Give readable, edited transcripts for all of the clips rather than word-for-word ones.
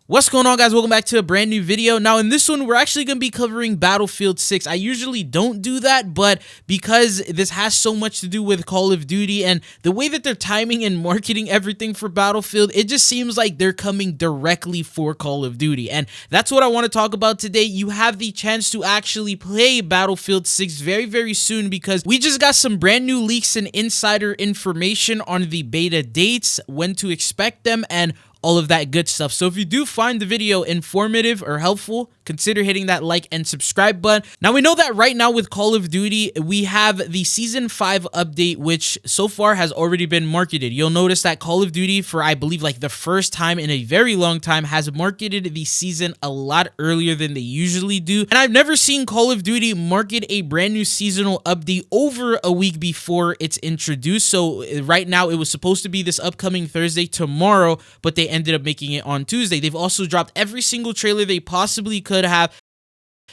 What's going on, guys? Welcome back to a brand new video. Now in this one, we're actually going to be covering Battlefield 6. I usually don't do that, but because this has so much to do with Call of Duty and the way that they're timing and marketing everything for Battlefield, it just seems like they're coming directly for Call of Duty. And that's what I want to talk about today. You have the chance to actually play Battlefield 6 very, very soon because we just got some brand new leaks and insider information on the beta dates, when to expect them, and all of that good stuff. So if you do find the video informative or helpful, consider hitting that like and subscribe button. Now we know that right now with Call of Duty, we have the Season 5 update, which so far has already been marketed. You'll notice that Call of Duty, for I believe like the first time in a very long time, has marketed the season a lot earlier than they usually do. And I've never seen Call of Duty market a brand new seasonal update over a week before it's introduced. So right now it was supposed to be this upcoming Thursday, tomorrow, but they ended up making it on Tuesday. They've also dropped every single trailer they possibly could have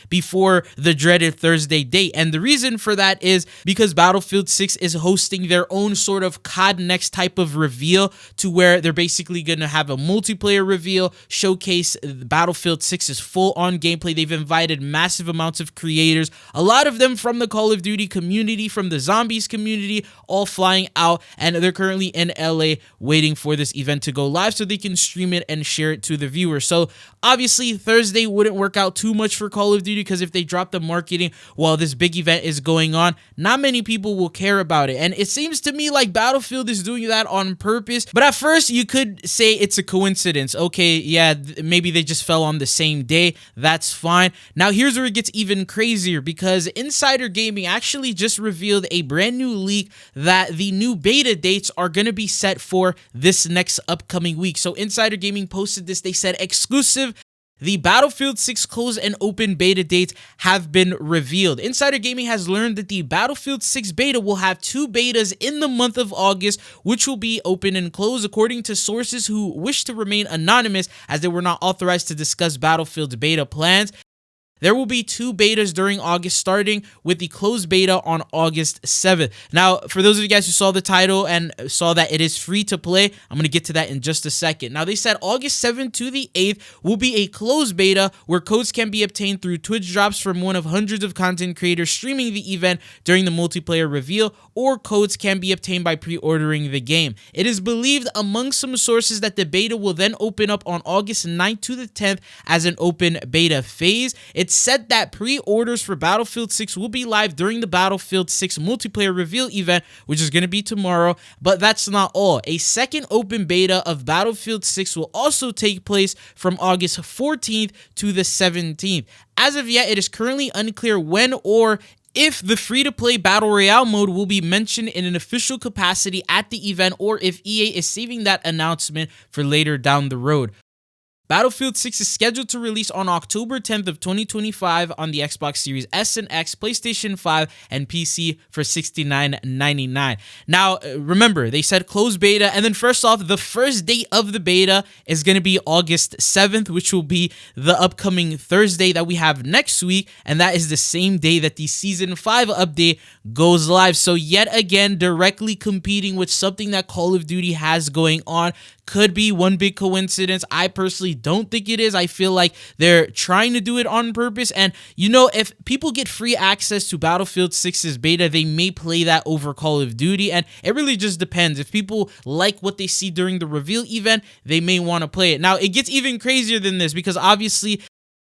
before the dreaded Thursday date. And the reason for that is because Battlefield 6 is hosting their own sort of COD Next type of reveal, to where they're basically going to have a multiplayer reveal, showcase Battlefield 6's full-on gameplay. They've invited massive amounts of creators, a lot of them from the Call of Duty community, from the Zombies community, all flying out, and they're currently in LA waiting for this event to go live so they can stream it and share it to the viewers. So obviously Thursday wouldn't work out too much for Call of Duty, because if they drop the marketing while this big event is going on, not many people will care about it. And it seems to me like Battlefield is doing that on purpose. But at first you could say it's a coincidence. Okay, yeah, maybe they just fell on the same day. That's fine. Now here's where it gets even crazier, because Insider Gaming actually just revealed a brand new leak that the new beta dates are going to be set for this next upcoming week. So Insider Gaming posted this. They said, exclusive: the Battlefield 6 closed and open beta dates have been revealed. Insider Gaming has learned that the Battlefield 6 beta will have two betas in the month of August, which will be open and closed, according to sources who wish to remain anonymous as they were not authorized to discuss Battlefield's beta plans. There will be two betas during August, starting with the closed beta on August 7th. Now, for those of you guys who saw the title and saw that it is free to play, I'm going to get to that in just a second. Now, they said August 7th to the 8th will be a closed beta where codes can be obtained through Twitch drops from one of hundreds of content creators streaming the event during the multiplayer reveal, or codes can be obtained by pre-ordering the game. It is believed among some sources that the beta will then open up on August 9th to the 10th as an open beta phase. It's said that pre-orders for Battlefield 6 will be live during the Battlefield 6 multiplayer reveal event, which is going to be tomorrow, but that's not all. A second open beta of Battlefield 6 will also take place from August 14th to the 17th. As of yet, it is currently unclear when or if the free-to-play Battle Royale mode will be mentioned in an official capacity at the event, or if EA is saving that announcement for later down the road. Battlefield 6 is scheduled to release on October 10th of 2025 on the Xbox Series S and X, PlayStation 5, and PC for $69.99. Now, remember, they said closed beta, and then first off, the first date of the beta is going to be August 7th, which will be the upcoming Thursday that we have next week, and that is the same day that the Season 5 update goes live. So yet again, directly competing with something that Call of Duty has going on. Could be one big coincidence. I personally don't think it is. I feel like they're trying to do it on purpose. And, you know, if people get free access to Battlefield 6's beta, they may play that over Call of Duty. And it really just depends. If people like what they see during the reveal event, they may want to play it. Now, it gets even crazier than this, because obviously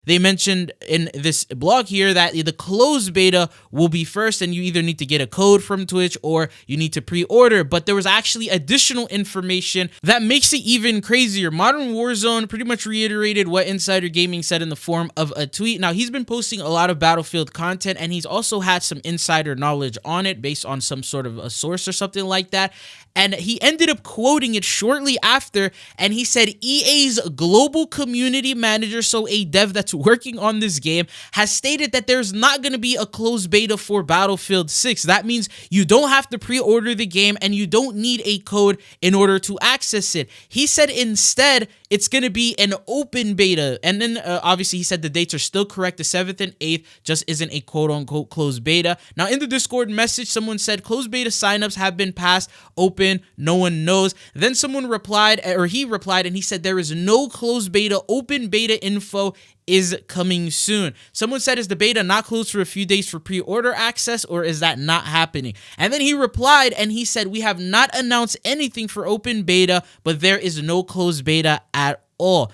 they mentioned in this blog here that the closed beta will be first, and you either need to get a code from Twitch or you need to pre-order. But there was actually additional information that makes it even crazier. Modern Warzone pretty much reiterated what Insider Gaming said in the form of a tweet. Now, he's been posting a lot of Battlefield content, and he's also had some insider knowledge on it based on some sort of a source or something like that. And he ended up quoting it shortly after, and he said EA's global community manager, so a dev that's that's working on this game has stated that there's not going to be a closed beta for Battlefield 6. That means you don't have to pre-order the game and you don't need a code in order to access it. He said instead it's going to be an open beta. And then obviously he said the dates are still correct. The 7th and 8th just isn't a quote-unquote closed beta. Now in the Discord message, someone said closed beta signups have been passed, open, no one knows. Then someone replied, or he replied, and he said there is no closed beta. Open beta info is coming soon. Someone said, is the beta not closed for a few days for pre-order access, or is that not happening? And then he replied and he said, we have not announced anything for open beta, but there is no closed beta at all.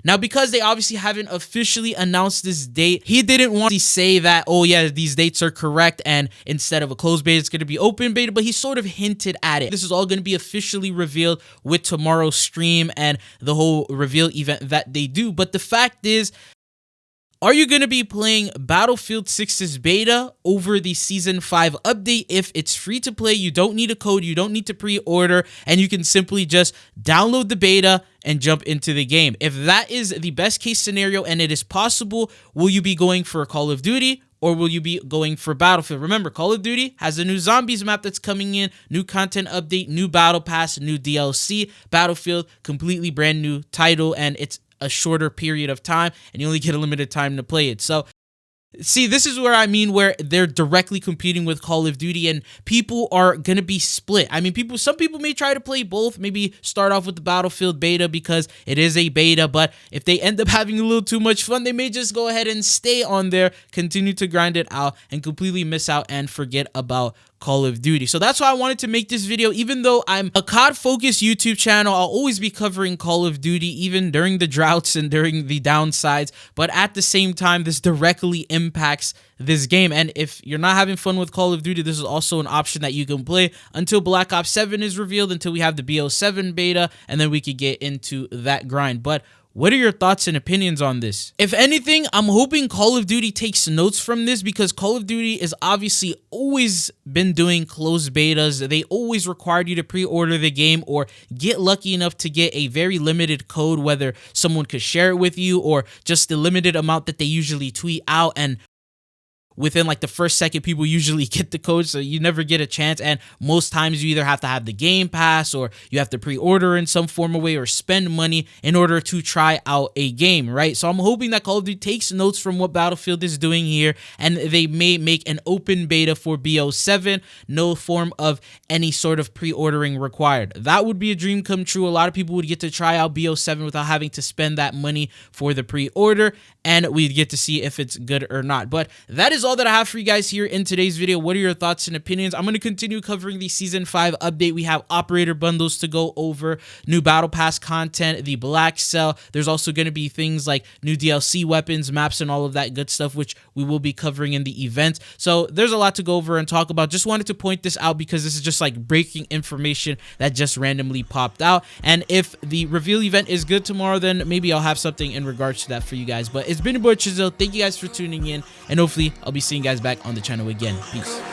Now, because they obviously haven't officially announced this date, he didn't want to say that, oh yeah, these dates are correct, and instead of a closed beta, it's going to be open beta, but he sort of hinted at it. This is all going to be officially revealed with tomorrow's stream and the whole reveal event that they do. But the fact is, are you going to be playing Battlefield 6's beta over the Season 5 update? If it's free to play, you don't need a code, you don't need to pre-order, and you can simply just download the beta and jump into the game. If that is the best case scenario and it is possible, will you be going for Call of Duty or will you be going for Battlefield? Remember, Call of Duty has a new zombies map that's coming in, new content update, new battle pass, new DLC. Battlefield, completely brand new title, and it's a shorter period of time and you only get a limited time to play it. So see, this is where I mean where they're directly competing with Call of Duty and people are going to be split. I mean, some people may try to play both, maybe start off with the Battlefield beta because it is a beta, but if they end up having a little too much fun, they may just go ahead and stay on there, continue to grind it out and completely miss out and forget about Call of Duty. So that's why I wanted to make this video. Even though I'm a COD focused YouTube channel, I'll always be covering Call of Duty even during the droughts and during the downsides, but at the same time this directly impacts this game. And if you're not having fun with Call of Duty, this is also an option that you can play until Black Ops 7 is revealed, until we have the BO7 beta, and then we could get into that grind. But what are your thoughts and opinions on this? If anything, I'm hoping Call of Duty takes notes from this because Call of Duty has obviously always been doing closed betas. They always required you to pre-order the game or get lucky enough to get a very limited code, whether someone could share it with you or just the limited amount that they usually tweet out, and within like the first second people usually get the code, so you never get a chance. And most times you either have to have the game pass or you have to pre-order in some form of way or spend money in order to try out a game, right? So I'm hoping that Call of Duty takes notes from what Battlefield is doing here and they may make an open beta for BO7, no form of any sort of pre-ordering required. That would be a dream come true. A lot of people would get to try out BO7 without having to spend that money for the pre-order, and we'd get to see if it's good or not. But that is all that I have for you guys here in today's video. What are your thoughts and opinions? I'm going to continue covering the Season 5 update. We have operator bundles to go over, new battle pass content, the Black Cell. There's also going to be things like new DLC weapons, maps, and all of that good stuff, which we will be covering in the event. So there's a lot to go over and talk about. Just wanted to point this out because this is just like breaking information that just randomly popped out. And if the reveal event is good tomorrow, then maybe I'll have something in regards to that for you guys. But it's been your boy Chizil. Thank you guys for tuning in, and hopefully I'll be seeing you guys back on the channel again. Peace.